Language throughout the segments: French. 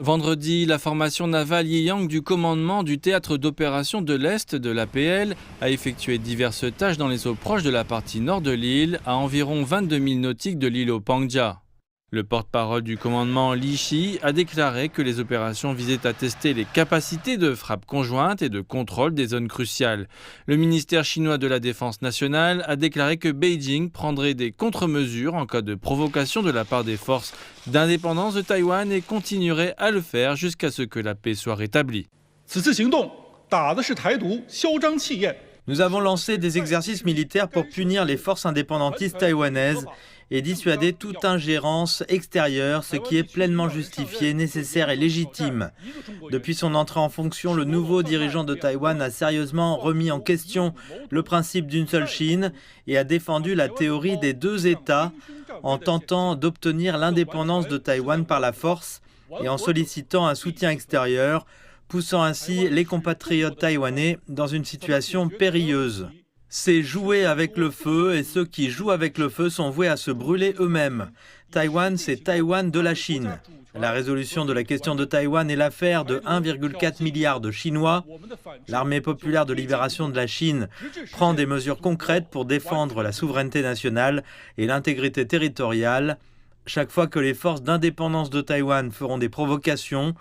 Vendredi, la formation navale Yiyang du commandement du théâtre d'opération de l'Est de l'APL a effectué diverses tâches dans les eaux proches de la partie nord de l'île, à environ 22 000 nautiques de l'île Pangja. Le porte-parole du commandement Li Shi a déclaré que les opérations visaient à tester les capacités de frappe conjointe et de contrôle des zones cruciales. Le ministère chinois de la Défense nationale a déclaré que Beijing prendrait des contre-mesures en cas de provocation de la part des forces d'indépendance de Taïwan et continuerait à le faire jusqu'à ce que la paix soit rétablie. Nous avons lancé des exercices militaires pour punir les forces indépendantistes taïwanaises et dissuader toute ingérence extérieure, ce qui est pleinement justifié, nécessaire et légitime. Depuis son entrée en fonction, le nouveau dirigeant de Taïwan a sérieusement remis en question le principe d'une seule Chine et a défendu la théorie des deux États en tentant d'obtenir l'indépendance de Taïwan par la force et en sollicitant un soutien extérieur, poussant ainsi les compatriotes taïwanais dans une situation périlleuse. C'est jouer avec le feu et ceux qui jouent avec le feu sont voués à se brûler eux-mêmes. Taïwan, c'est Taïwan de la Chine. La résolution de la question de Taïwan est l'affaire de 1,4 milliard de Chinois. L'armée populaire de libération de la Chine prend des mesures concrètes pour défendre la souveraineté nationale et l'intégrité territoriale. Chaque fois que les forces d'indépendance de Taïwan feront des provocations,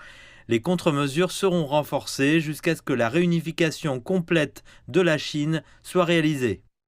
les contre-mesures seront renforcées jusqu'à ce que la réunification complète de la Chine soit réalisée.